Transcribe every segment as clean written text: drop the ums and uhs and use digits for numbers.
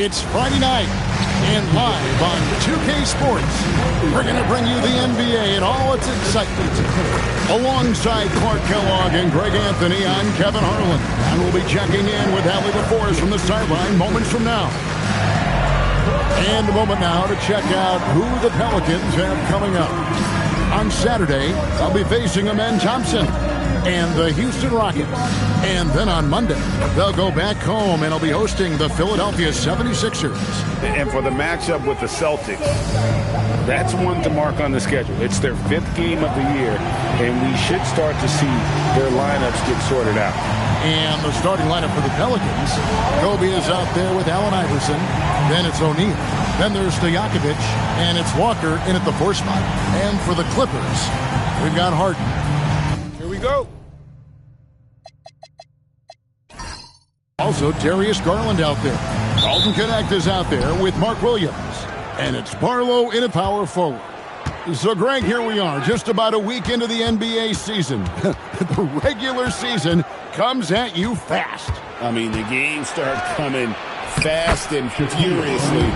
It's Friday night, and live on 2K Sports, we're going to bring you the NBA and all its excitement. Alongside Clark Kellogg and Greg Anthony, I'm Kevin Harlan, and we'll be checking in with Allie LaForce from the sideline moments from now. And a moment now to check out who the Pelicans have coming up. On Saturday, they'll be facing Amen Thompson and the Houston Rockets. And then on Monday, they'll go back home and they'll be hosting the Philadelphia 76ers. And for the matchup with the Celtics, that's one to mark on the schedule. It's their 5th game of the year, and we should start to see their lineups get sorted out. And the starting lineup for the Pelicans, Kobe is out there with Allen Iverson. Then it's O'Neal. Then there's Stojakovic, and it's Walker in at the 4 spot. And for the Clippers, we've got Harden. Here we go. Also, Darius Garland out there. Dalton Knecht is out there with Mark Williams. And it's Barlow in at power forward. So, Greg, here we are, just about a week into the NBA season. The regular season comes at you fast. I mean, the games start coming fast and furiously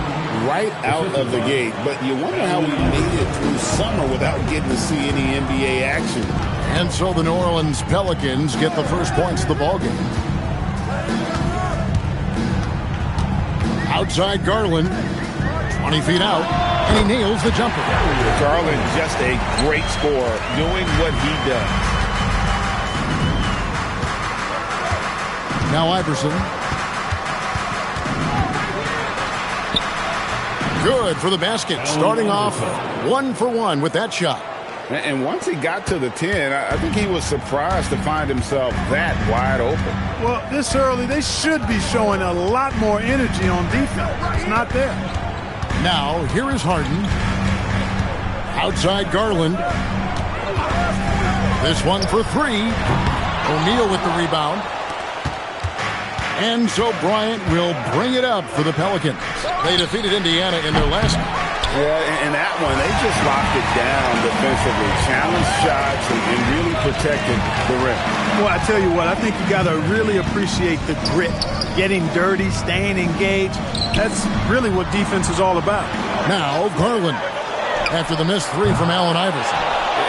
right out of the gate. But you wonder how we made it through summer without getting to see any NBA action. And so the New Orleans Pelicans get the first points of the ballgame. Outside Garland, 20 feet out, and he nails the jumper. Garland, just a great scorer, doing what he does. Now Iverson. Good for the basket. Starting off 1 for 1 with that shot. And once he got to the 10, I think he was surprised to find himself that wide open. Well, this early, they should be showing a lot more energy on defense. It's not there. Now, here is Harden. Outside Garland. This one for 3. O'Neal with the rebound. And so Bryant will bring it up for the Pelicans. They defeated Indiana in their last one. Yeah, and that one, they just locked it down defensively. Challenged shots and really protected the rim. Well, I tell you what, I think you got to really appreciate the grit. Getting dirty, staying engaged. That's really what defense is all about. Now, Garland, after the missed 3 from Allen Iverson.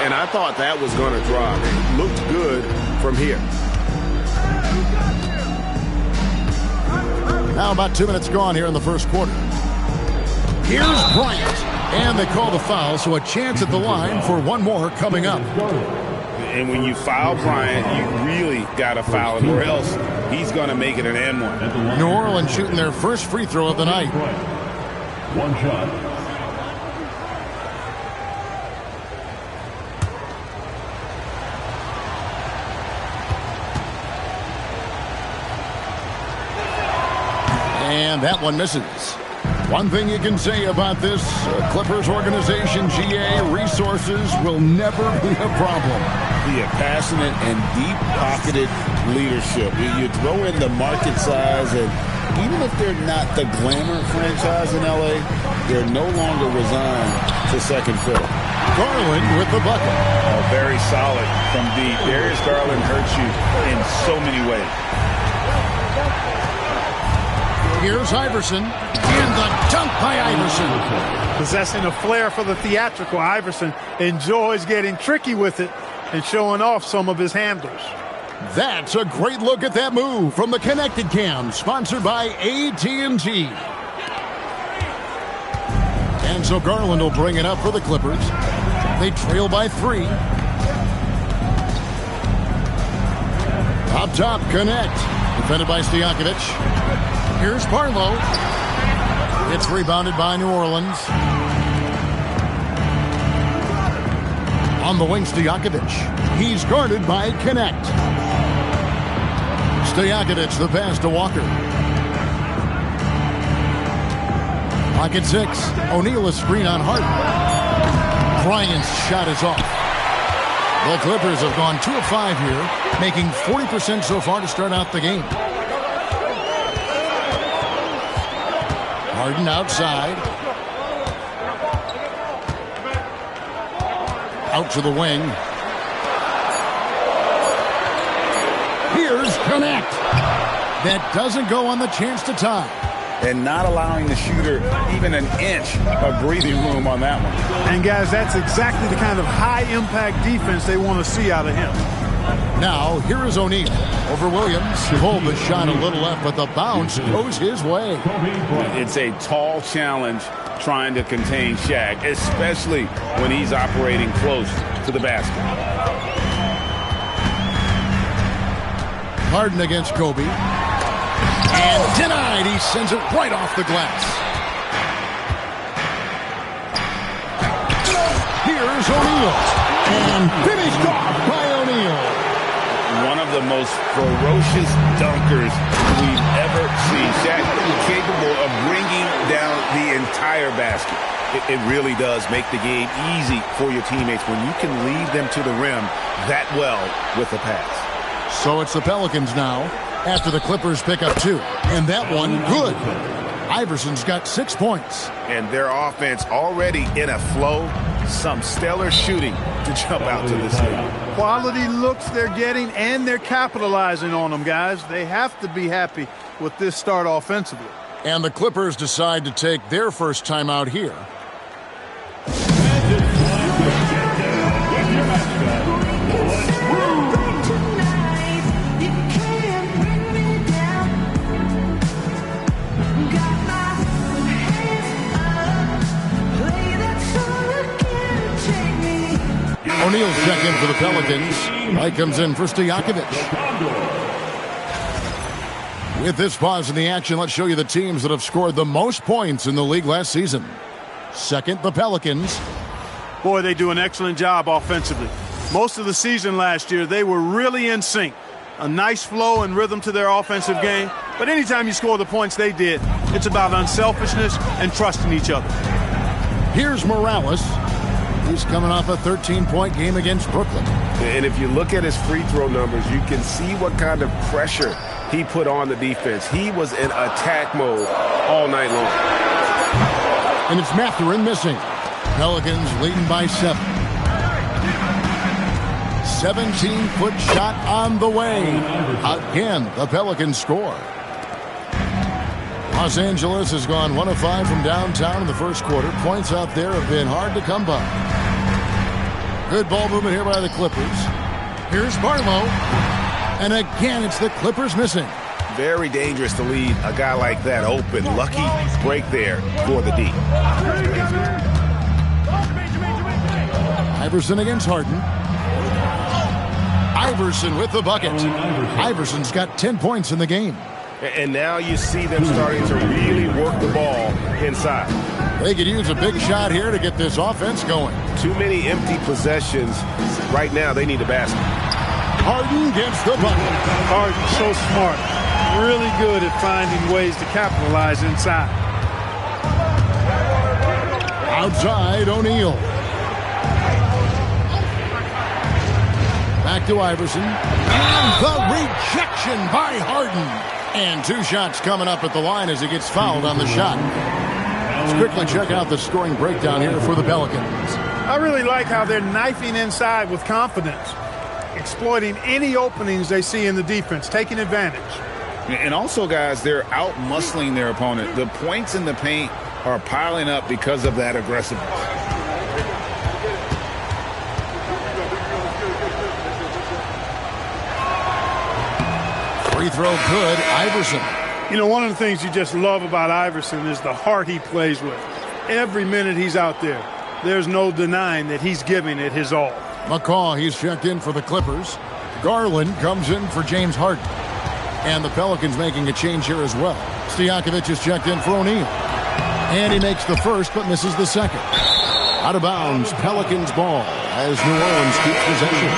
And I thought that was going to drop. It looked good from here. Now about 2 minutes gone here in the first quarter. Here's Bryant. And they call the foul, so a chance at the line for one more coming up. And when you foul Bryant, you really got to foul him, or else he's going to make it an and one. New Orleans shooting their first free throw of the night. One shot. And that one misses. One thing you can say about this Clippers organization, GA, resources will never be a problem. Yeah, passionate and deep-pocketed leadership. You throw in the market size, and even if they're not the glamour franchise in L.A., they're no longer resigned to second fiddle. Garland with the bucket. Very solid from deep. Darius Garland hurts you in so many ways. Here's Iverson, and the dunk by Iverson. Possessing a flair for the theatrical, Iverson enjoys getting tricky with it and showing off some of his handles. That's a great look at that move from the Connected Cam, sponsored by AT&T. And so Garland will bring it up for the Clippers. They trail by 3. Up top, Knecht. Defended by Stojakovic. Here's Barlow. It's rebounded by New Orleans. On the wing, Stojakovic. He's guarded by Knecht. Stojakovic, the pass to Walker. Pocket 6. O'Neal a screen on Harden. Bryant's shot is off. The Clippers have gone 2 of 5 here, making 40% so far to start out the game. Harden outside. Out to the wing. Here's Knecht. That doesn't go on the chance to tie. and not allowing the shooter even an inch of breathing room on that one. And, guys, that's exactly the kind of high-impact defense they want to see out of him. Now, here is O'Neal over Williams. Pulled the shot a little left, but the bounce goes his way. It's a tall challenge trying to contain Shaq, especially when he's operating close to the basket. Harden against Kobe. And denied. He sends it right off the glass. Here's O'Neal. And finished off by O'Neal. One of the most ferocious dunkers we've ever seen. Shaq capable of bringing down the entire basket. It really does make the game easy for your teammates when you can lead them to the rim that well with a pass. So it's the Pelicans now after the Clippers pick up 2. And that one, good. Iverson's got 6 points. And their offense already in a flow. Some stellar shooting to jump out to this league. Quality looks they're getting, and they're capitalizing on them, guys. They have to be happy with this start offensively. And the Clippers decide to take their first time out here. O'Neal's check in for the Pelicans. Mike comes in for Stojakovic. With this pause in the action, let's show you the teams that have scored the most points in the league last season. Second, the Pelicans. Boy, they do an excellent job offensively. Most of the season last year, they were really in sync. A nice flow and rhythm to their offensive game. But anytime you score the points they did, it's about unselfishness and trusting each other. Here's Morales. He's coming off a 13-point game against Brooklyn. And if you look at his free throw numbers, you can see what kind of pressure he put on the defense. He was in attack mode all night long. And it's Mathurin missing. Pelicans leading by 7. 17-foot shot on the way. Again, the Pelicans score. Los Angeles has gone 1 of 5 from downtown in the first quarter. Points out there have been hard to come by. Good ball movement here by the Clippers. Here's Barlow. And again, it's the Clippers missing. Very dangerous to leave a guy like that open. Lucky break there for the D. Iverson against Harden. Iverson with the bucket. Iverson's got 10 points in the game. And now you see them starting to really work the ball inside. They could use a big shot here to get this offense going. Too many empty possessions. Right now, they need a basket. Harden gets the bucket. Harden's so smart. Really good at finding ways to capitalize inside. Outside, O'Neal. Back to Iverson. And the rejection by Harden. And 2 shots coming up at the line as he gets fouled on the shot. Let's quickly check out the scoring breakdown here for the Pelicans. I really like how they're knifing inside with confidence, exploiting any openings they see in the defense, taking advantage. And also, guys, they're out-muscling their opponent. The points in the paint are piling up because of that aggressiveness. Free throw good, Iverson. You know, one of the things you just love about Iverson is the heart he plays with. Every minute he's out there, there's no denying that he's giving it his all. McCaw, he's checked in for the Clippers. Garland comes in for James Harden. And the Pelicans making a change here as well. Stojakovic is checked in for O'Neal. And he makes the first but misses the second. Out of bounds, Pelicans ball as New Orleans keeps possession.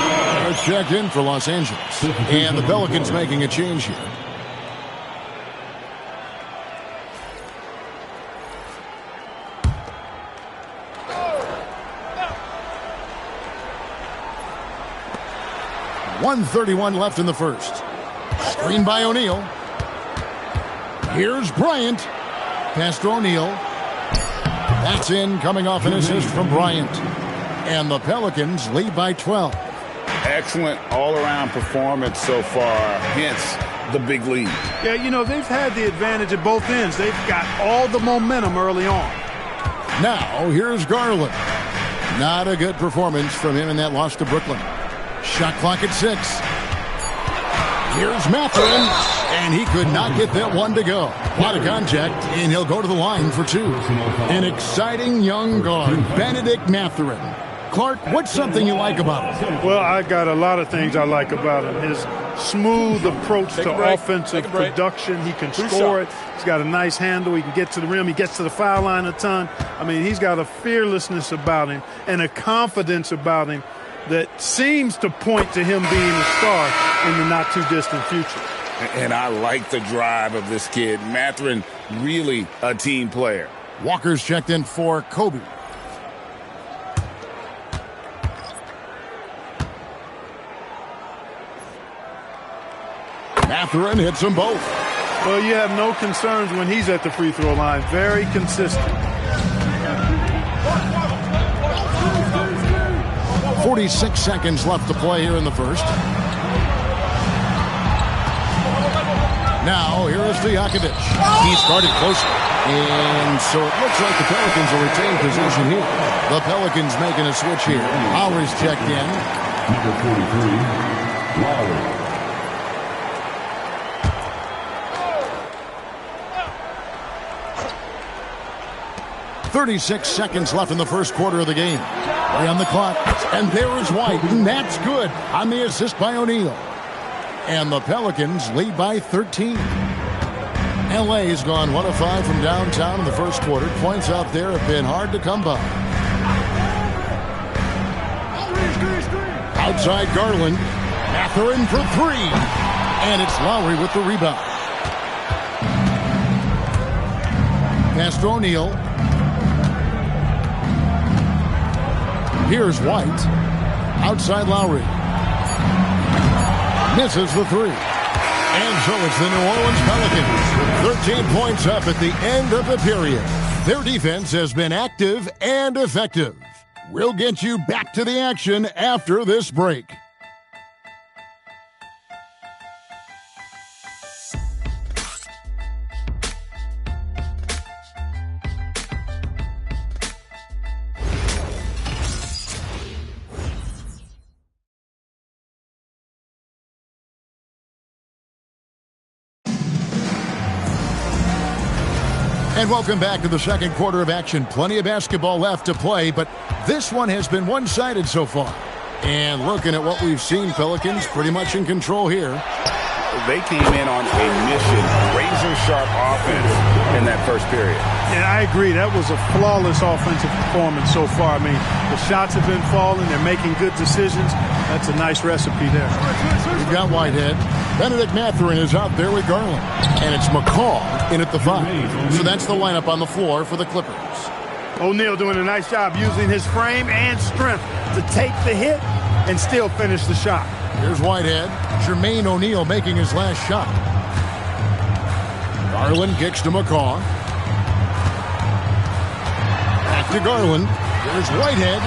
It's checked in for Los Angeles. And the Pelicans making a change here. .131 left in the first. Screen by O'Neal. Here's Bryant. Pass to O'Neal. That's in, coming off an assist from Bryant. And the Pelicans lead by 12. Excellent all-around performance so far. Hence, the big lead. Yeah, you know, they've had the advantage at both ends. They've got all the momentum early on. Now, here's Garland. Not a good performance from him in that loss to Brooklyn. Shot clock at 6. Here's Mathurin, and he could not get that one to go. A lot of contact, and he'll go to the line for 2. An exciting young guard, Benedict Mathurin. Clark, what's something you like about him? Well, I got a lot of things I like about him. His smooth approach to offensive production. He can score it. He's got a nice handle. He can get to the rim. He gets to the foul line a ton. I mean, he's got a fearlessness about him and a confidence about him that seems to point to him being a star in the not-too-distant future. And I like the drive of this kid. Mathurin, really a team player. Walker's checked in for Kobe. Mathurin hits them both. Well, you have no concerns when he's at the free throw line. Very consistent. 46 seconds left to play here in the first. Now, here is Stojakovic. He started closely. And so it looks like the Pelicans will retain possession here. The Pelicans making a switch here. Lowry's checked in. Number 43, Lowry. 36 seconds left in the first quarter of the game. Play on the clock. And there is White. And that's good on the assist by O'Neal. And the Pelicans lead by 13. LA's gone 1 of 5 from downtown in the first quarter. Points out there have been hard to come by. Outside Garland. Mathurin for 3. And it's Lowry with the rebound. Pass to O'Neal. Here's White. Outside Lowry. Misses the 3. And so it's the New Orleans Pelicans. 13 points up at the end of the period. Their defense has been active and effective. We'll get you back to the action after this break. And welcome back to the second quarter of action. Plenty of basketball left to play, but this one has been one-sided so far. And looking at what we've seen, Pelicans pretty much in control here. They came in on a mission, razor-sharp offense in that first period. Yeah, I agree. That was a flawless offensive performance so far. I mean, the shots have been falling. They're making good decisions. That's a nice recipe there. We've got Whitehead. Benedict Mathurin is out there with Garland. And it's McCaw in at the 5. So that's the lineup on the floor for the Clippers. O'Neal doing a nice job using his frame and strength to take the hit and still finish the shot. Here's Whitehead. Jermaine O'Neal making his last shot. Garland kicks to McCaw. Back to Garland. Here's Whitehead.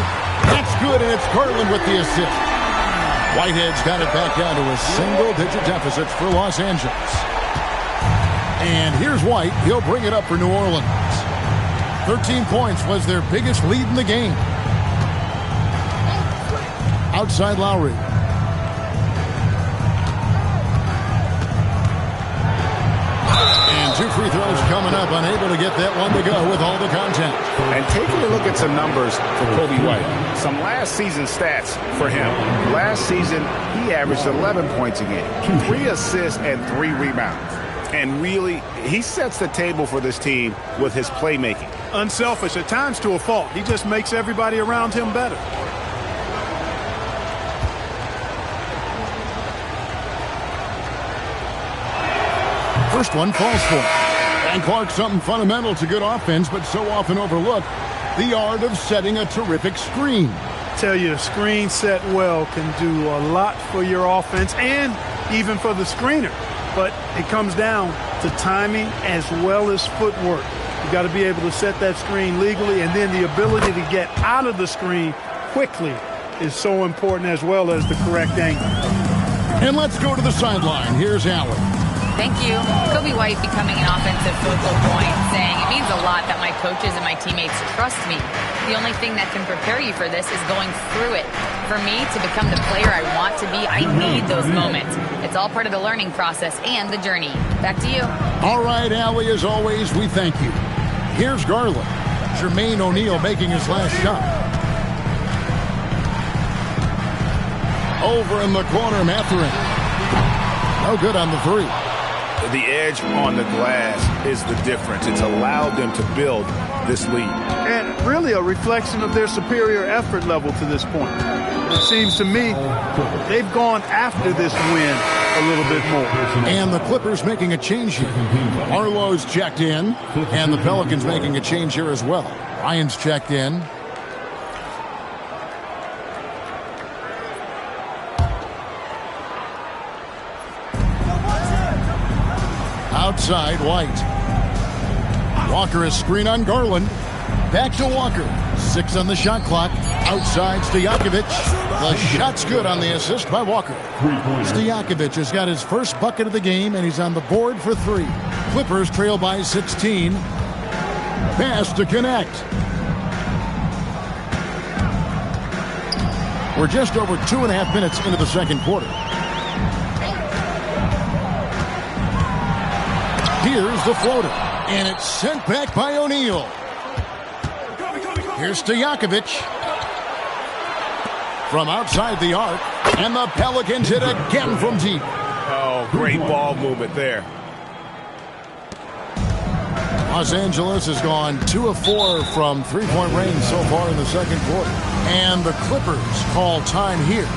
That's good, and it's Garland with the assist. Whitehead's got it back down to a single-digit deficit for Los Angeles. And here's White. He'll bring it up for New Orleans. 13 points was their biggest lead in the game. Outside Lowry. And 2 free throws coming up. Unable to get that one to go with all the contact. And taking a look at some numbers for Kobe White. Some last season stats for him. Last season, he averaged 11 points a game, 3 assists and 3 rebounds. And really, he sets the table for this team with his playmaking. Unselfish, at times to a fault. He just makes everybody around him better. First one falls for him. And Clark, something fundamental to good offense, but so often overlooked, the art of setting a terrific screen. Tell you, a screen set well can do a lot for your offense and even for the screener. But it comes down to timing as well as footwork. You've got to be able to set that screen legally, and then the ability to get out of the screen quickly is so important, as well as the correct angle. And let's go to the sideline. Here's Allen. Thank you. Kobe White becoming an offensive focal point, saying it means a lot that my coaches and my teammates trust me. The only thing that can prepare you for this is going through it. For me to become the player I want to be, I need those moments. It's all part of the learning process and the journey. Back to you. All right, Allie, as always, we thank you. Here's Garland. Jermaine O'Neal making his last shot. Over in the corner, Mathurin. No good on the three. The edge on the glass is the difference. It's allowed them to build this lead. And really a reflection of their superior effort level to this point. It seems to me they've gone after this win a little bit more. And the Clippers making a change here. Arlo's checked in, and the Pelicans making a change here as well. Ryan's checked in. Outside, White. Walker is screen on Garland. Back to Walker. 6 on the shot clock. Outside, Stojakovic. The shot's good on the assist by Walker. Stojakovic has got his first bucket of the game, and he's on the board for 3. Clippers trail by 16. Pass to connect. We're just over 2.5 minutes into the second quarter. Here's the floater, and it's sent back by O'Neal. Here's Stojakovic from outside the arc, and the Pelicans hit again from deep. Oh, great ball movement there. Los Angeles has gone 2 of 4 from three-point range so far in the second quarter. And the Clippers call time here.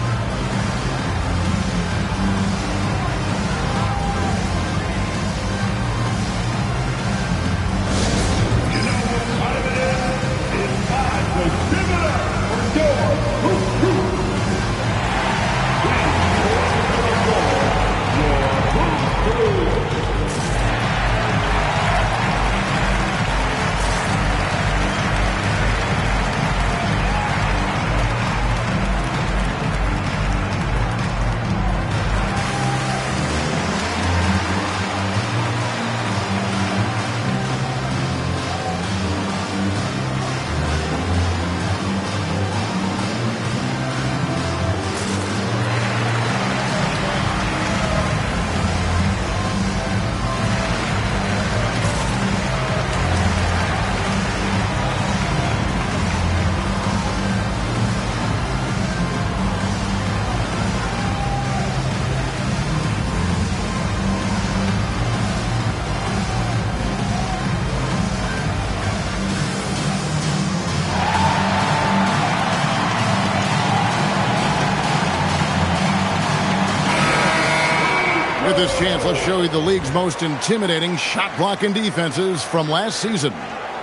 With this chance, let's show you the league's most intimidating shot-blocking defenses from last season.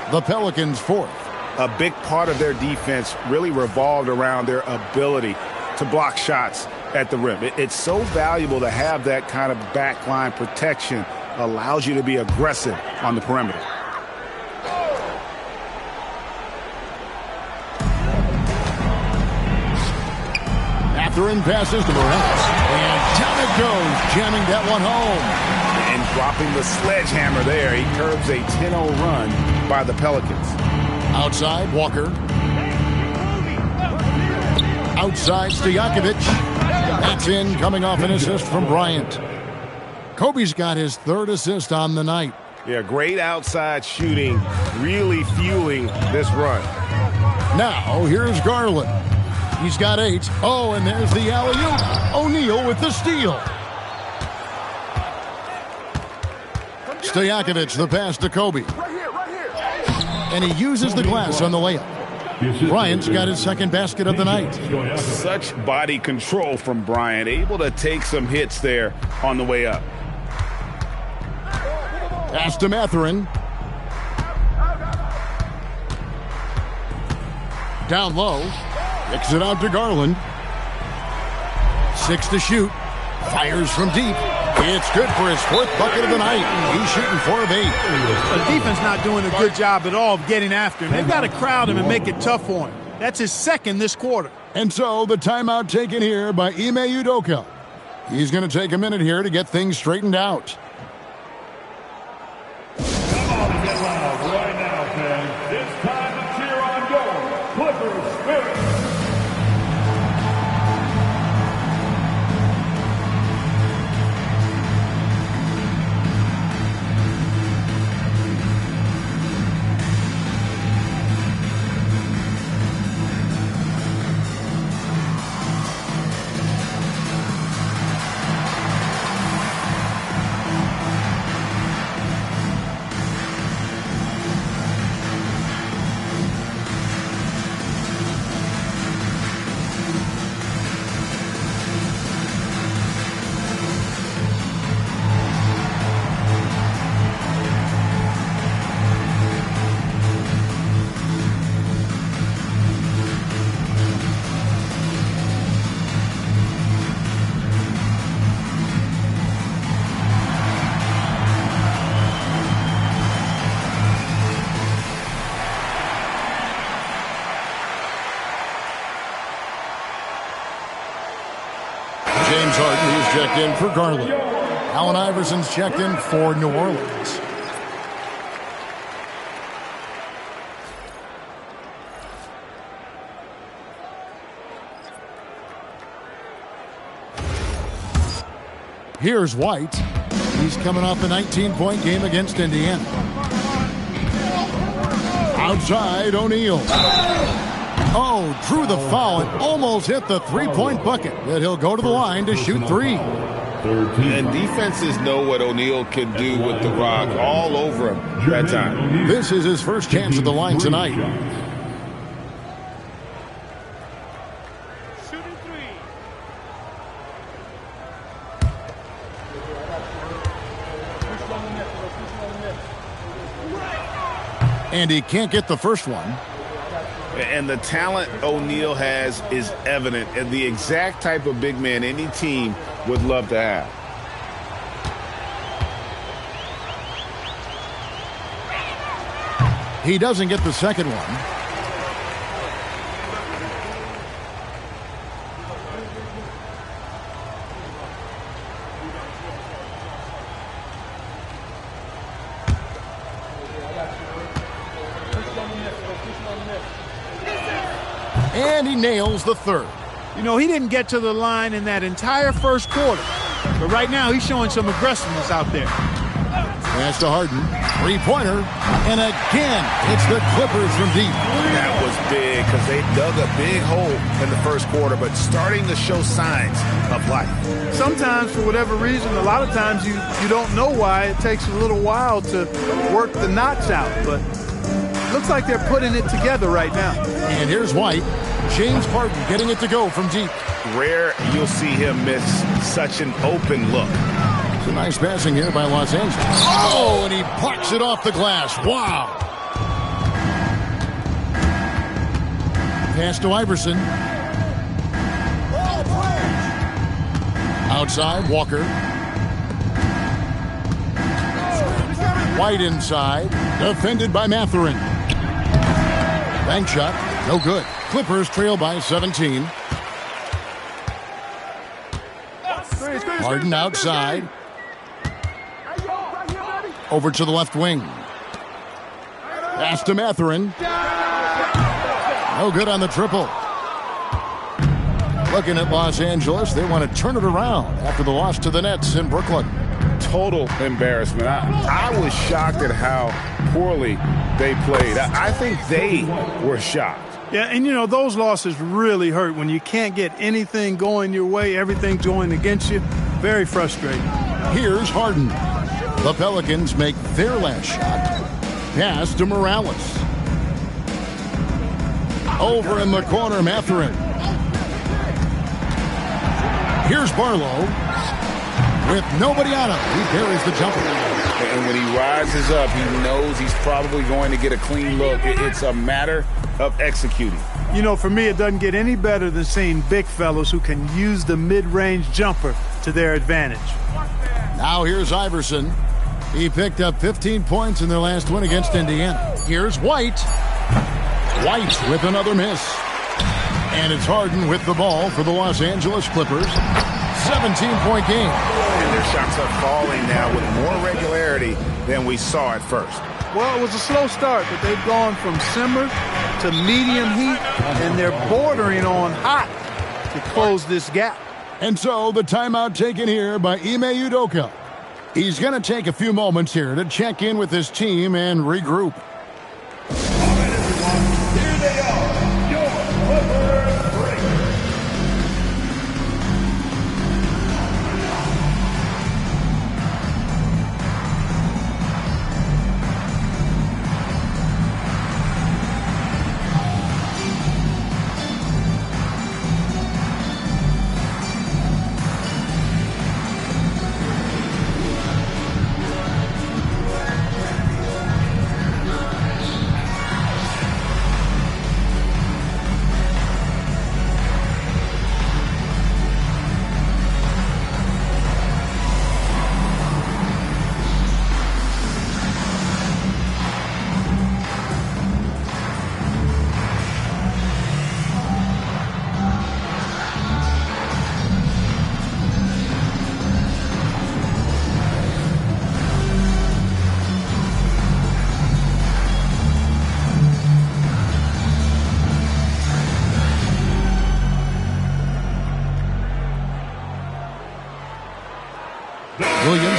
The Pelicans 4th. A big part of their defense really revolved around their ability to block shots at the rim. It's so valuable to have that kind of backline protection. Allows you to be aggressive on the perimeter. Mathurin passes to Morales. And down it goes, jamming that one home. And dropping the sledgehammer there. He curbs a 10-0 run by the Pelicans. Outside, Walker. Outside, Stojakovic. That's in, coming off an assist from Bryant. Kobe's got his 3rd assist on the night. Yeah, great outside shooting, really fueling this run. Now, here's Garland. He's got 8. Oh, and there's the alley-oop. O'Neal with the steal. Stojakovic, the pass to Kobe. And he uses the glass on the layup. Bryant's got his 2nd basket of the night. Such body control from Bryant, able to take some hits there on the way up. Pass to Mathurin. Down low. Kicks it out to Garland. 6 to shoot. Fires from deep. It's good for his 4th bucket of the night. He's shooting 4 of 8. The defense not doing a good job at all of getting after him. They've got to crowd him and make it tough for him. That's his 2nd this quarter. And so the timeout taken here by Ime Udoka. He's going to take a minute here to get things straightened out. James Harden, who is checked in for Garland. Allen Iverson's checked in for New Orleans. Here's White. He's coming off a 19-point game against Indiana. Outside, O'Neal. Oh, drew the foul and almost hit the three-point bucket. But he'll go to the line to shoot three. And defenses know what O'Neal can do with the rock all over him that time. This is his first chance at the line tonight. And he can't get the first one. And the talent O'Neal has is evident, and the exact type of big man any team would love to have. He doesn't get the second one. And he nails the third. You know, he didn't get to the line in that entire first quarter. But right now, he's showing some aggressiveness out there. Pass to Harden. Three-pointer. And again, it's the Clippers from deep. That was big because they dug a big hole in the first quarter, but starting to show signs of life. Sometimes, for whatever reason, a lot of times you don't know why. It takes a little while to work the knots out. But looks like they're putting it together right now. And here's White. James Harden getting it to go from deep. Rare you'll see him miss such an open look. It's a nice passing here by Los Angeles. Oh, and he plucks it off the glass. Wow. Pass to Iverson. Outside, Walker. White inside. Defended by Mathurin. Bank shot. No good. Clippers trail by 17. Harden outside. Over to the left wing. Pass to Mathurin. No good on the triple. Looking at Los Angeles, they want to turn it around after the loss to the Nets in Brooklyn. Total embarrassment. I was shocked at how poorly they played. I think they were shocked. Yeah, and, you know, those losses really hurt when you can't get anything going your way, everything's going against you. Very frustrating. Here's Harden. The Pelicans make their last shot. Pass to Morales. Over in the corner, Mathurin. Here's Barlow. With nobody on him, he buries the jumper. And when he rises up, he knows he's probably going to get a clean look. It's a matter of executing. You know, for me, it doesn't get any better than seeing big fellas who can use the mid-range jumper to their advantage. Now here's Iverson. He picked up 15 points in their last win against Indiana. Here's White. White with another miss. And it's Harden with the ball for the Los Angeles Clippers. 17-point game. And their shots are falling now with more regularity than we saw at first. Well, it was a slow start, but they've gone from simmer to medium heat, and they're bordering on hot to close this gap. And so the timeout taken here by Ime Udoka. He's going to take a few moments here to check in with his team and regroup. All right, everyone. Here they are, your Clippers break.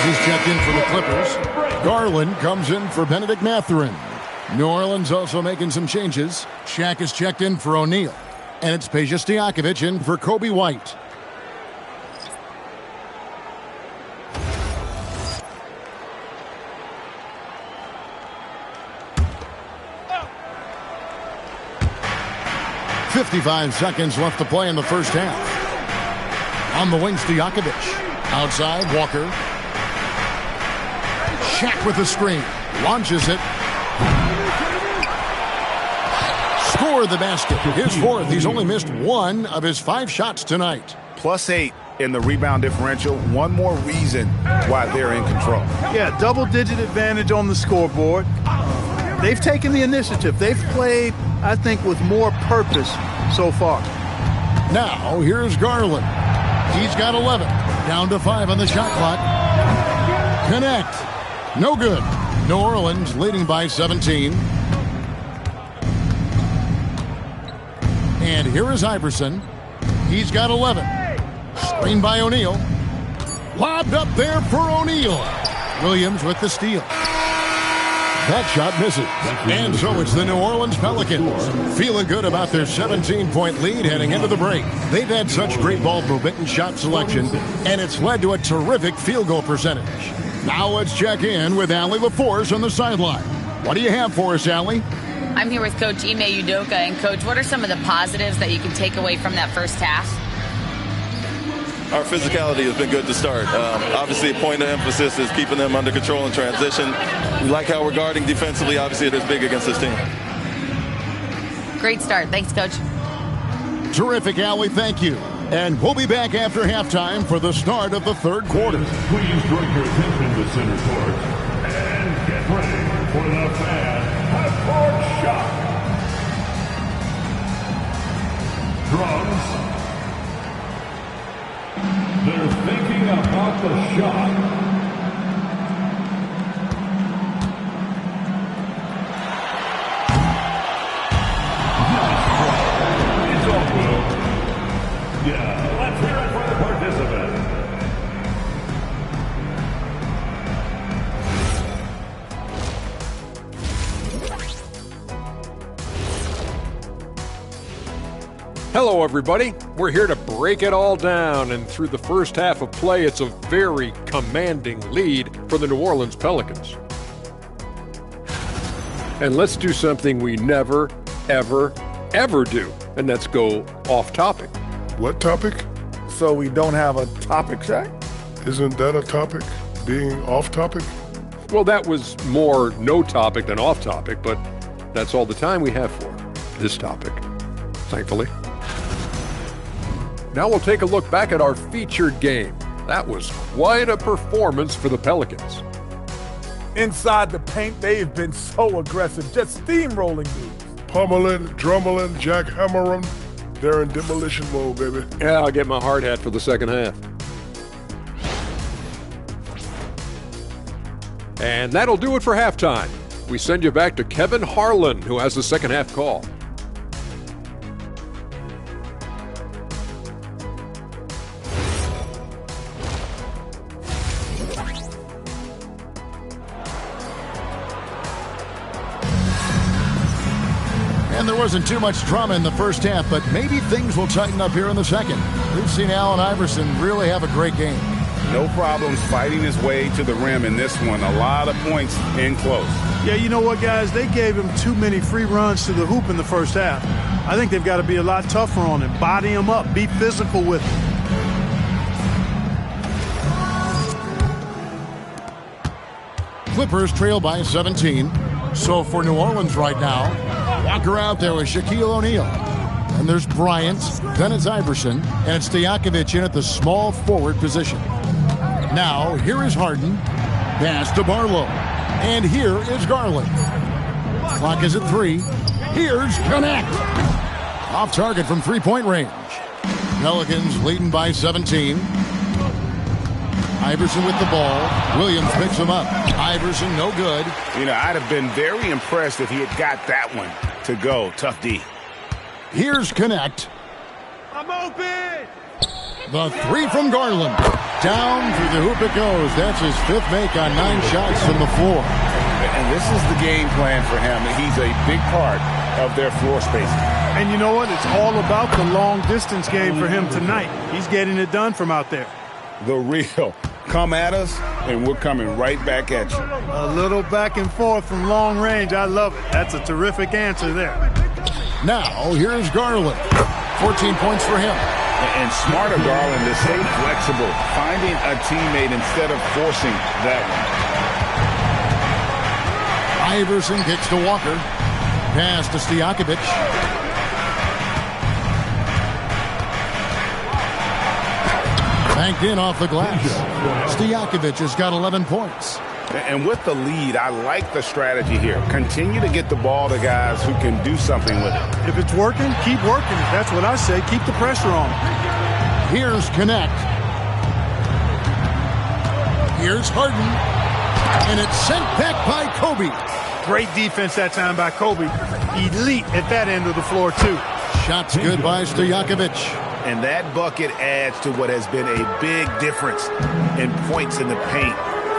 He's checked in for the Clippers. Garland comes in for Benedict Mathurin. New Orleans also making some changes. Shaq is checked in for O'Neal. And it's Peja Stojakovic in for Kobe White. .55 seconds left to play in the first half. On the wing, Stojakovic. Outside, Walker. Shaq with the screen. Launches it. Score the basket. His fourth. He's only missed one of his 5 shots tonight. +8 in the rebound differential. One more reason why they're in control. Yeah, double-digit advantage on the scoreboard. They've taken the initiative. They've played, I think, with more purpose so far. Now, here's Garland. He's got 11. Down to 5 on the shot clock. Connect. No good. New Orleans leading by 17. And here is Iverson. He's got 11. Screen by O'Neal. Lobbed up there for O'Neal. Williams with the steal. That shot misses. And so it's the New Orleans Pelicans. Feeling good about their 17-point lead heading into the break. They've had such great ball movement and shot selection, and it's led to a terrific field goal percentage. Now let's check in with Allie LaForce on the sideline. What do you have for us, Allie? I'm here with Coach Ime Udoka. And, Coach, what are some of the positives that you can take away from that first half? Our physicality has been good to start. Obviously, a point of emphasis is keeping them under control in transition. We like how we're guarding defensively. Obviously, it is big against this team. Great start. Thanks, Coach. Terrific, Allie. Thank you. And we'll be back after halftime for the start of the third quarter. Please direct your attention to center court and get ready for the fan half-court shot. Drums. They're thinking about the shot. It's open. Yeah, let's hear it for the participant. Hello, everybody. We're here to break it all down, and through the first half of play, it's a very commanding lead for the New Orleans Pelicans. And let's do something we never, ever, ever do, and that's go off topic. What topic? So we don't have a topic, Shaq? Isn't that a topic? Being off topic? Well, that was more no topic than off topic, but that's all the time we have for this topic, thankfully. Now we'll take a look back at our featured game. That was quite a performance for the Pelicans. Inside the paint, they've been so aggressive, just steamrolling dudes. Pummeling, drummeling, jackhammering. They're in demolition mode, baby. Yeah, I'll get my hard hat for the second half. And that'll do it for halftime. We send you back to Kevin Harlan, who has the second half call. And there wasn't too much drama in the first half, but maybe things will tighten up here in the second. We've seen Allen Iverson really have a great game. No problems fighting his way to the rim in this one. A lot of points in close. Yeah, you know what, guys? They gave him too many free runs to the hoop in the first half. I think they've got to be a lot tougher on him. Body him up. Be physical with him. Clippers trail by 17. So for New Orleans right now, Walker out there with Shaquille O'Neal. And there's Bryant, then it's Iverson, and it's Stojakovic in at the small forward position. Now, here is Harden. Pass to Barlow. And here is Garland. Clock is at 3. Here's Connect. Off target from three-point range. Pelicans leading by 17. Iverson with the ball. Williams picks him up. Iverson, no good. You know, I'd have been very impressed if he had got that one to go. Tough D. Here's Connect. I'm open! The three from Garland. Down through the hoop it goes. That's his 5th make on 9 shots from the floor. And this is the game plan for him. He's a big part of their floor spacing. And you know what? It's all about the long-distance game for him tonight. He's getting it done from out there. The real. Come at us, and we're coming right back at you. A little back and forth from long range. I love it. That's a terrific answer there. Now, here's Garland. 14 points for him. And smart of Garland to stay flexible, finding a teammate instead of forcing that one. Iverson kicks to Walker. Pass to Stojakovic. Banked in off the glass. Stojakovic has got 11 points. And with the lead, I like the strategy here. Continue to get the ball to guys who can do something with it. If it's working, keep working it. That's what I say. Keep the pressure on. Here's Connect. Here's Harden. And it's sent back by Kobe. Great defense that time by Kobe. Elite at that end of the floor, too. Shots good by Stojakovic. And that bucket adds to what has been a big difference in points in the paint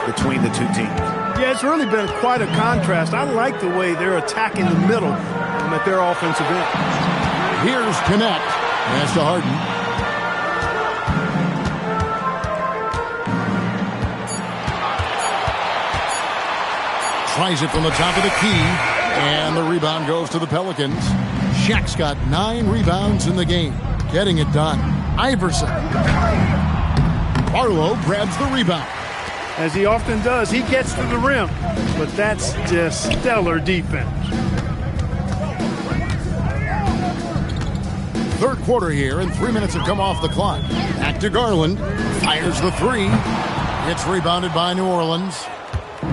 between the two teams. Yeah, it's really been quite a contrast. I like the way they're attacking the middle and at their offensive end. Here's Connect. Pass to Harden. Tries it from the top of the key. And the rebound goes to the Pelicans. Shaq's got 9 rebounds in the game. Getting it done. Iverson. Barlow grabs the rebound. As he often does, he gets to the rim. But that's just stellar defense. Third quarter here, and 3 minutes have come off the clock. Back to Garland. Fires the 3. It's rebounded by New Orleans.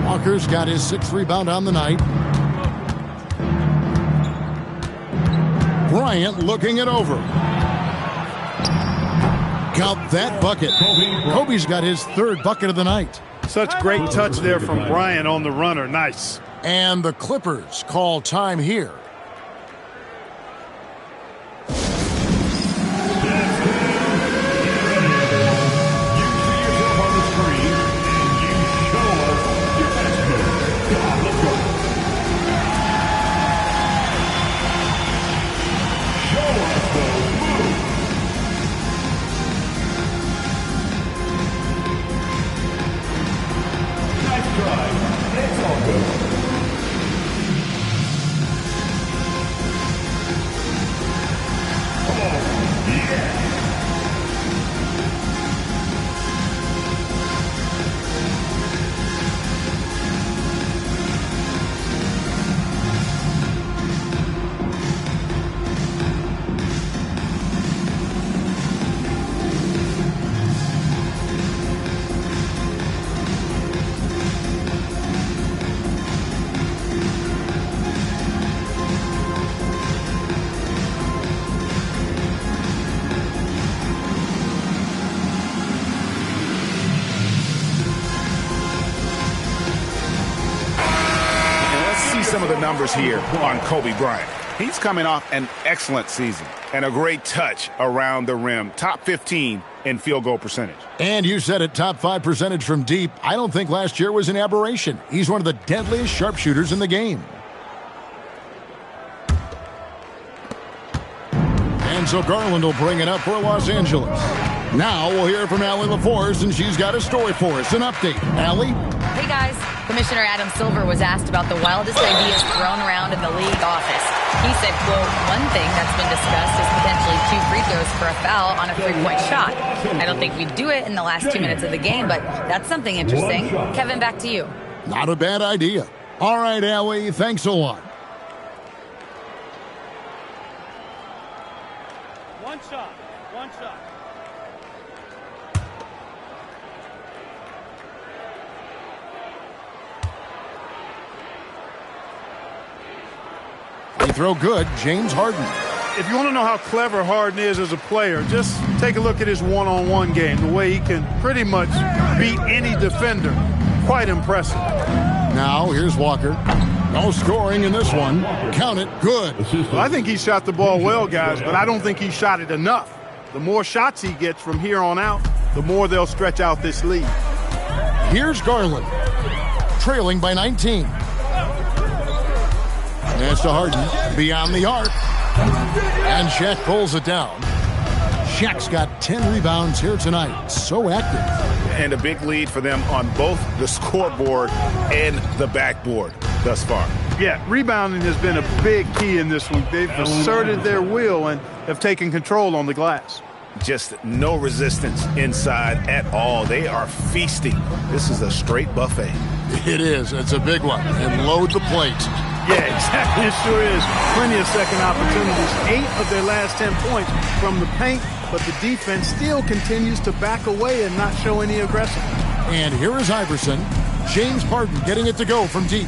Walker's got his 6th rebound on the night. Bryant looking it over. Got that bucket. Kobe's got his 3rd bucket of the night. Such great touch there from Bryant on the runner. Nice. And the Clippers call time here. Some of the numbers here on Kobe Bryant. He's coming off an excellent season and a great touch around the rim. Top 15 in field goal percentage. And you said it, top 5 percentage from deep. I don't think last year was an aberration. He's one of the deadliest sharpshooters in the game. And so Garland will bring it up for Los Angeles. Now we'll hear from Allie LaForce, and she's got a story for us. An update. Allie? Hey, guys. Commissioner Adam Silver was asked about the wildest ideas thrown around in the league office. He said, quote, one thing that's been discussed is potentially 2 free throws for a foul on a 3-point shot. I don't think we'd do it in the last 2 minutes of the game, but that's something interesting. Kevin, back to you. Not a bad idea. All right, Allie, thanks a lot. One shot. Free throw good, James Harden. If you want to know how clever Harden is as a player, just take a look at his one-on-one game, the way he can pretty much beat any defender. Quite impressive. Now, here's Walker. No scoring in this one. Count it, good. Well, I think he shot the ball well, guys, but I don't think he shot it enough. The more shots he gets from here on out, the more they'll stretch out this lead. Here's Garland, trailing by 19. Pass to Harden, beyond the arc. And Shaq pulls it down. Shaq's got 10 rebounds here tonight. So active. And a big lead for them on both the scoreboard and the backboard thus far. Yeah, rebounding has been a big key in this week. They've asserted their will and have taken control on the glass. Just no resistance inside at all. They are feasting. This is a straight buffet. It is. It's a big one. And load the plate. Yeah, exactly. It sure is. Plenty of second opportunities. 8 of their last 10 points from the paint, but the defense still continues to back away and not show any aggression. And here is Iverson. James Harden getting it to go from deep.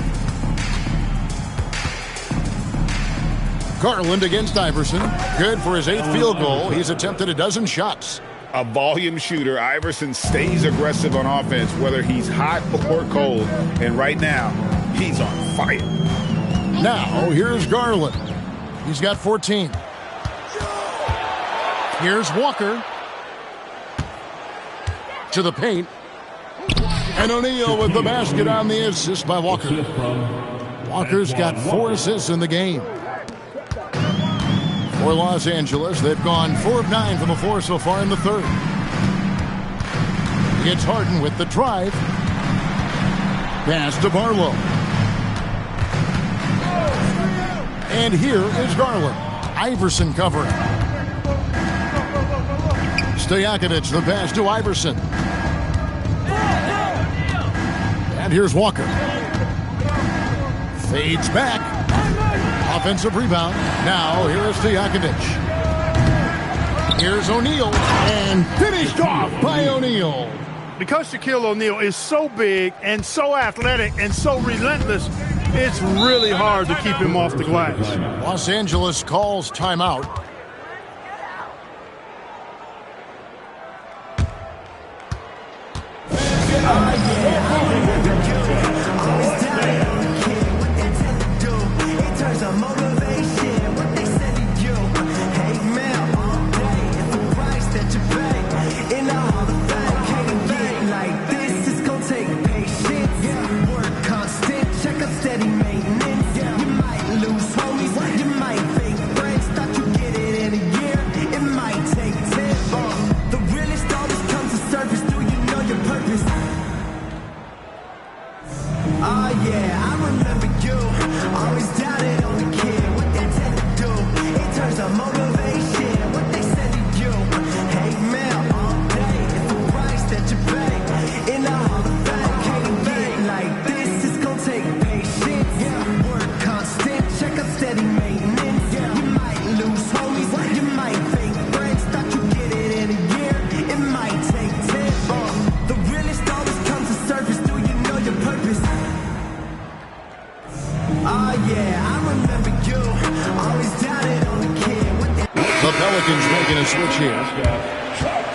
Garland against Iverson. Good for his 8th field goal. He's attempted a dozen shots. A volume shooter. Iverson stays aggressive on offense, whether he's hot or cold. And right now, he's on fire. Now, here's Garland. He's got 14. Here's Walker. To the paint. And O'Neal with the basket on the assist by Walker. Walker's got 4 assists in the game. For Los Angeles, they've gone 4 of 9 from the floor so far in the third. It's Harden with the drive. Pass to Barlow. And here is Garland. Iverson covering. Stojakovic, the pass to Iverson. And here's Walker. Fades back. Offensive rebound. Now, here is Stojakovic. Here's O'Neal. And finished off by O'Neal. Because Shaquille O'Neal is so big and so athletic and so relentless, it's really hard to keep him off the glass. Los Angeles calls timeout.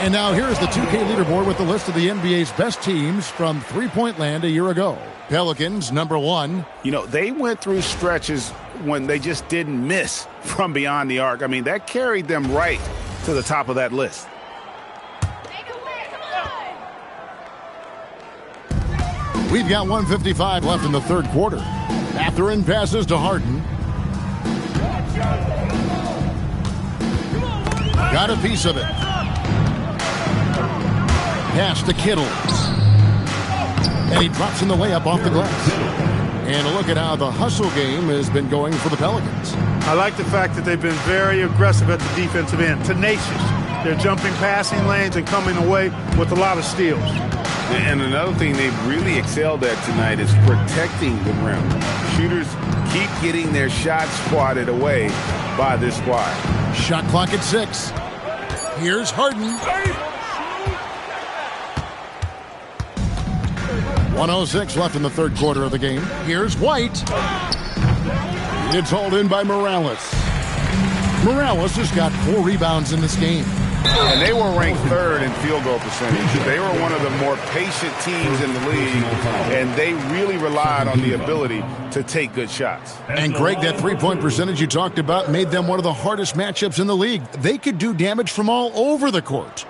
And now here's the 2K leaderboard with the list of the NBA's best teams from three-point land a year ago. Pelicans, number 1. You know, they went through stretches when they just didn't miss from beyond the arc. I mean, that carried them right to the top of that list. We've got 1:55 left in the third quarter. Mathurin passes to Harden. Got a piece of it. Pass to Kittle. And he drops in the way up off the glass. And look at how the hustle game has been going for the Pelicans. I like the fact that they've been very aggressive at the defensive end. Tenacious. They're jumping passing lanes and coming away with a lot of steals. And another thing they've really excelled at tonight is protecting the rim. Shooters keep getting their shots swatted away by this squad. Shot clock at 6. Here's Harden. 1:06 left in the third quarter of the game. Here's White. It's hauled in by Morales. Morales has got 4 rebounds in this game. And they were ranked 3rd in field goal percentage. They were one of the more patient teams in the league, and they really relied on the ability to take good shots. And Greg, that three-point percentage you talked about made them one of the hardest matchups in the league. They could do damage from all over the court.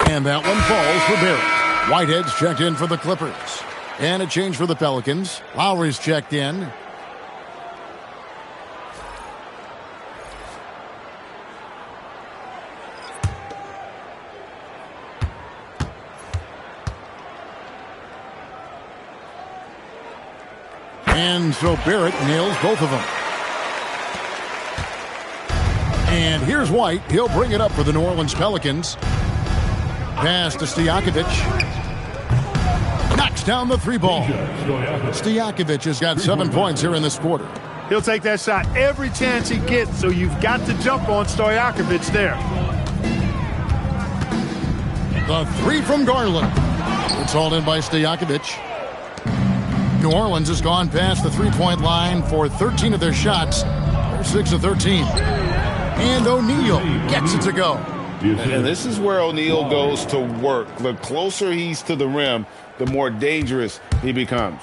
And that one falls for Barrett. Whitehead's checked in for the Clippers. And a change for the Pelicans. Lowry's checked in. And so Barrett nails both of them. And here's White. He'll bring it up for the New Orleans Pelicans. Pass to Stojakovic. Knocks down the three ball. Stojakovic has got 7 points here in this quarter. He'll take that shot every chance he gets, so you've got to jump on Stojakovic there. The three from Garland. It's hauled in by Stojakovic. New Orleans has gone past the three-point line for 13 of their shots. They're 6 of 13. And O'Neal gets it to go. And this is where O'Neal goes to work. The closer he's to the rim, the more dangerous he becomes.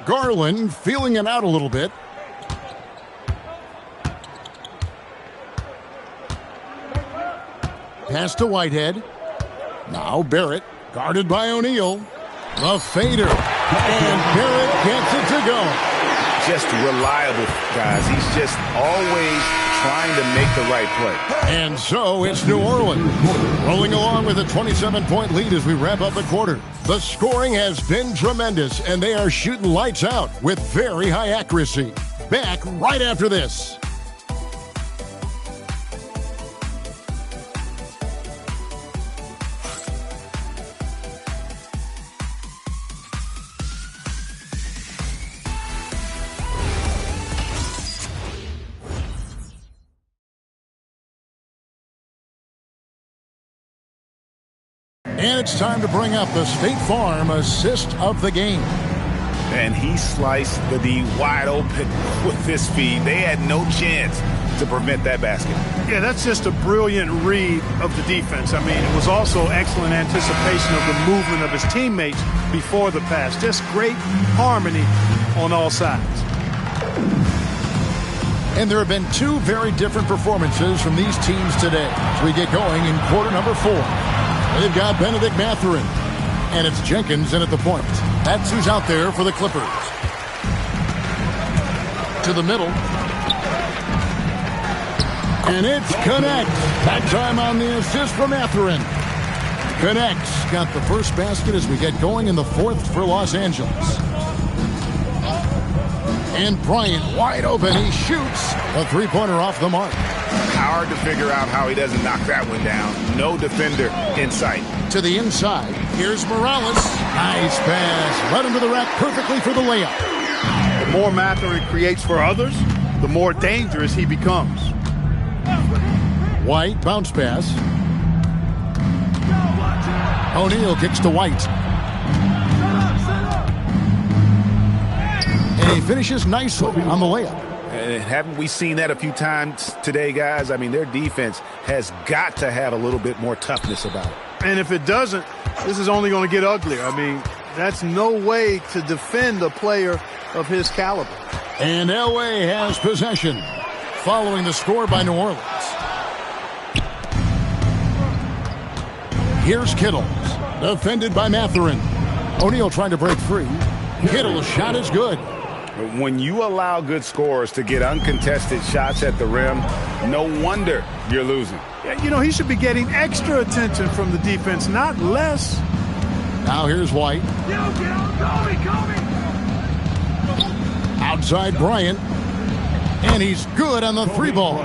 Garland feeling it out a little bit. Pass to Whitehead. Now Barrett, guarded by O'Neal. The fader. And Barrett gets it to go. Just reliable, guys. He's just always trying to make the right play. And so it's New Orleans rolling along with a 27-point lead as we wrap up the quarter. The scoring has been tremendous, and they are shooting lights out with very high accuracy. Back right after this. And it's time to bring up the State Farm assist of the game. And he sliced the D wide open with this feed. They had no chance to prevent that basket. Yeah, that's just a brilliant read of the defense. I mean, it was also excellent anticipation of the movement of his teammates before the pass. Just great harmony on all sides. And there have been two very different performances from these teams today as we get going in quarter number 4. They've got Benedict Mathurin, and it's Jenkins in at the point. That's who's out there for the Clippers. To the middle. And it's Connect. That time on the assist from Mathurin. Connect's got the first basket as we get going in the 4th for Los Angeles. And Bryant wide open. He shoots a three-pointer off the mark. Hard to figure out how he doesn't knock that one down. No defender in sight. To the inside. Here's Morales. Nice pass. Right into the rack perfectly for the layup. The more Mathurin creates for others, the more dangerous he becomes. White bounce pass. O'Neal kicks to White. And he finishes nicely on the layup. And haven't we seen that a few times today, guys? I mean, their defense has got to have a little bit more toughness about it. And if it doesn't, this is only going to get uglier. I mean, that's no way to defend a player of his caliber. And Elway has possession following the score by New Orleans. Here's Kittles, defended by Mathurin. O'Neal trying to break free. Kittles' shot is good. When you allow good scorers to get uncontested shots at the rim, no wonder you're losing. Yeah, you know, he should be getting extra attention from the defense, not less. Now here's White. Outside Bryant. And he's good on the three ball.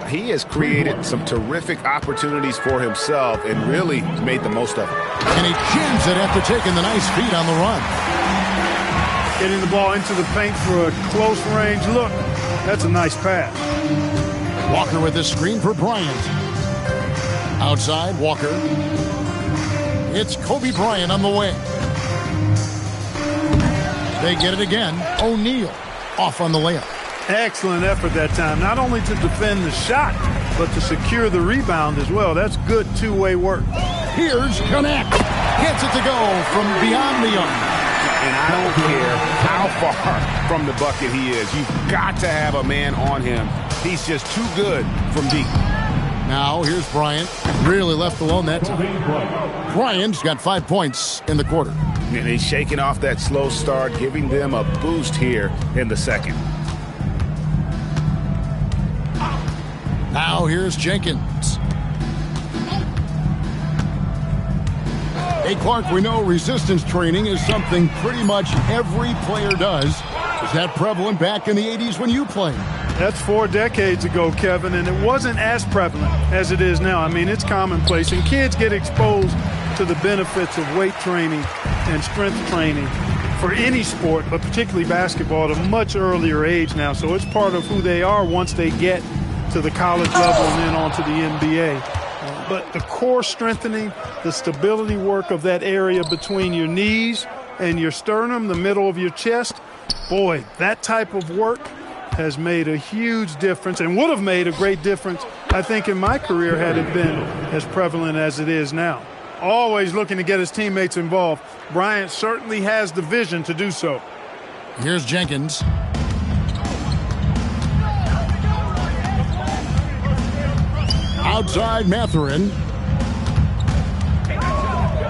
He has created some terrific opportunities for himself and really made the most of it. And he jams it after taking the nice feed on the run. Getting the ball into the paint for a close range look. That's a nice pass. Walker with the screen for Bryant. Outside, Walker. It's Kobe Bryant on the wing. They get it again. O'Neal off on the layup. Excellent effort that time, not only to defend the shot, but to secure the rebound as well. That's good two-way work. Here's Connect. Gets it to go from beyond the arc. And I don't care how far from the bucket he is. You've got to have a man on him. He's just too good from deep. Now here's Bryant. Really left alone that time. Bryant's got 5 points in the quarter. And he's shaking off that slow start, giving them a boost here in the second. Now here's Jenkins. Hey, Clark, we know resistance training is something pretty much every player does. Is that prevalent back in the 80s when you played? That's 4 decades ago, Kevin, and it wasn't as prevalent as it is now. I mean, it's commonplace, and kids get exposed to the benefits of weight training and strength training for any sport, but particularly basketball, at a much earlier age now. So it's part of who they are once they get to the college level and then on to the NBA. But the core strengthening, the stability work of that area between your knees and your sternum, the middle of your chest, boy, that type of work has made a huge difference and would have made a great difference, I think, in my career had it been as prevalent as it is now. Always looking to get his teammates involved. Bryant certainly has the vision to do so. Here's Jenkins. Outside Mathurin.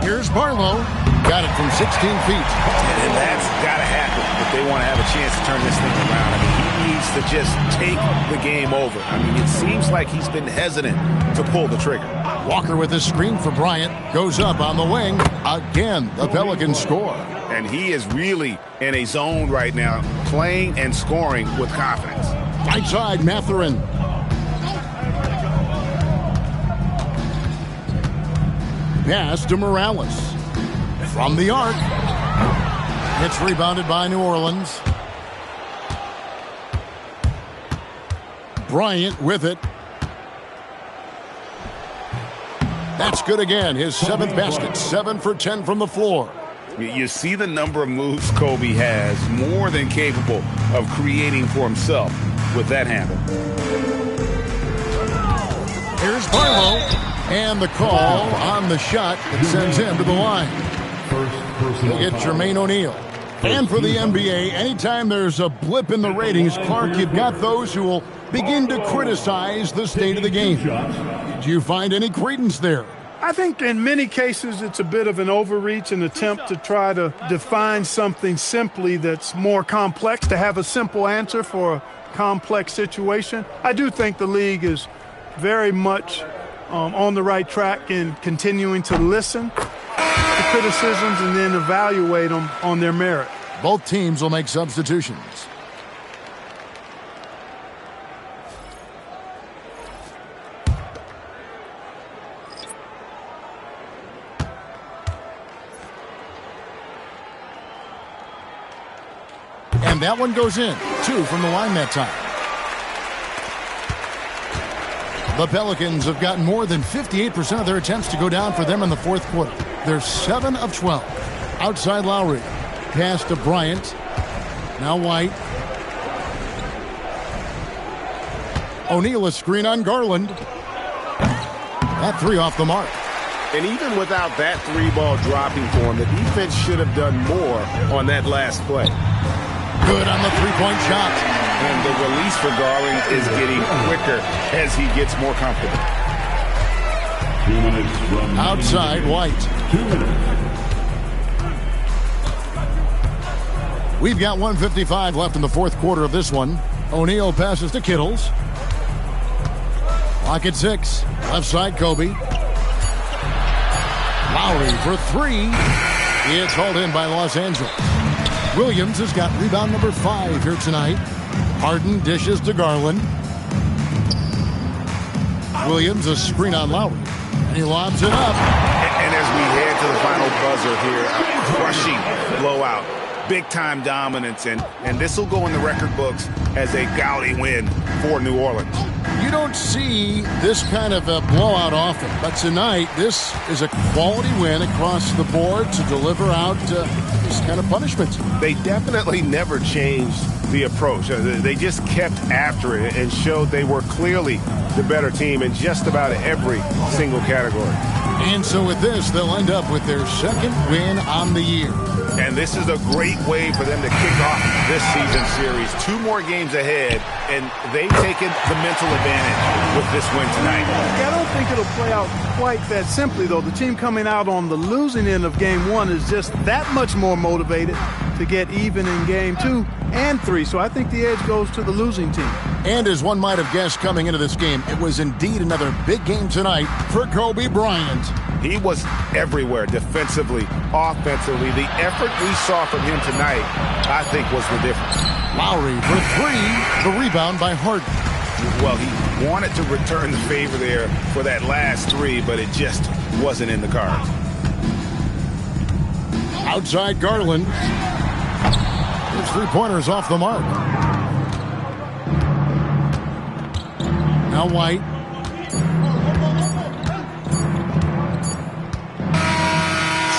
Here's Barlow. Got it from 16 feet. And that's got to happen if they want to have a chance to turn this thing around. I mean, he needs to just take the game over. I mean, it seems like he's been hesitant to pull the trigger. Walker with his screen for Bryant. Goes up on the wing. Again, the Pelicans score. And he is really in a zone right now, playing and scoring with confidence. Right side, Mathurin. Pass to Morales. From the arc. It's rebounded by New Orleans. Bryant with it. That's good again. His 7th basket. 7 for 10 from the floor. You see the number of moves Kobe has, more than capable of creating for himself with that handle. Here's Barlow. And the call on the shot that sends him to the line. We'll get Jermaine O'Neal. And for the NBA, anytime there's a blip in the ratings, Clark, you've got those who will begin to criticize the state of the game. Do you find any credence there? I think in many cases it's a bit of an overreach, an attempt to try to define something simply that's more complex, to have a simple answer for a complex situation. I do think the league is very much on the right track in continuing to listen to criticisms and then evaluate them on their merit. Both teams will make substitutions. And that one goes in. 2 from the line that time. The Pelicans have gotten more than 58% of their attempts to go down for them in the fourth quarter. They're 7 of 12. Outside Lowry. Pass to Bryant. Now White. O'Neal a screen on Garland. That 3 off the mark. And even without that 3-ball dropping for him, the defense should have done more on that last play. Good on the 3-point shot. And the release for Garland is getting quicker as he gets more comfortable. 2 minutes from outside White. 2 minutes. We've got 1:55 left in the fourth quarter of this one. O'Neal passes to Kittles. Clock at 6. Left side, Kobe. Lowry for 3. It's hauled in by Los Angeles. Williams has got rebound number 5 here tonight. Harden dishes to Garland. Williams a screen on Lowry. And he lobs it up. And as we head to the final buzzer here, a crushing blowout big-time dominance, and this will go in the record books as a gaudy win for New Orleans. You don't see this kind of a blowout often, but tonight this is a quality win across the board to deliver out this kind of punishment. They definitely never changed the approach. They just kept after it and showed they were clearly the better team in just about every single category. And so with this, they'll end up with their second win on the year. And this is a great way for them to kick off this season series. 2 more games ahead, and they've taken the mental advantage with this win tonight. I don't think it'll play out quite that simply, though. The team coming out on the losing end of game 1 is just that much more motivated to get even in game 2 and 3. So I think the edge goes to the losing team. And as one might have guessed coming into this game, it was indeed another big game tonight for Kobe Bryant. He was everywhere defensively, offensively. The effort we saw from him tonight, I think, was the difference. Lowry for 3, the rebound by Harden. Well, he wanted to return the favor there for that last 3, but it just wasn't in the cards. Outside Garland. His 3-pointers off the mark. Now White.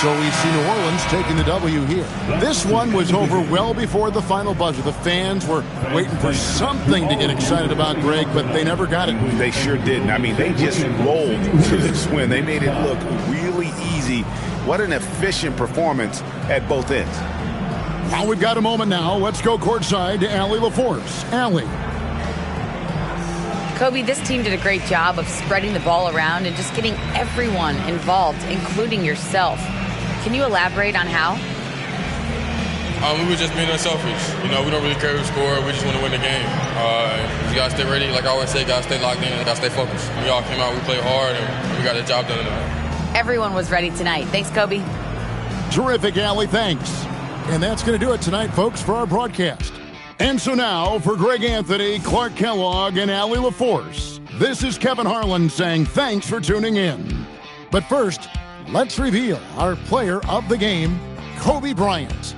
So we see New Orleans taking the W here. This one was over well before the final buzzer. The fans were waiting for something to get excited about, Greg, but they never got it. They sure didn't. I mean, they just rolled to this win. They made it look really easy. What an efficient performance at both ends. Well, we've got a moment now. Let's go courtside to Allie LaForce. Allie. Kobe, this team did a great job of spreading the ball around and just getting everyone involved, including yourself. Can you elaborate on how? We were just being unselfish. You know, we don't really care who scored. We just want to win the game. You got to stay ready. Like I always say, got to stay locked in and got to stay focused. We all came out, we played hard, and we got the job done tonight. Everyone was ready tonight. Thanks, Kobe. Terrific, Allie. Thanks. And that's going to do it tonight, folks, for our broadcast. And so now, for Greg Anthony, Clark Kellogg, and Allie LaForce, this is Kevin Harlan saying thanks for tuning in. But first, let's reveal our player of the game, Kobe Bryant.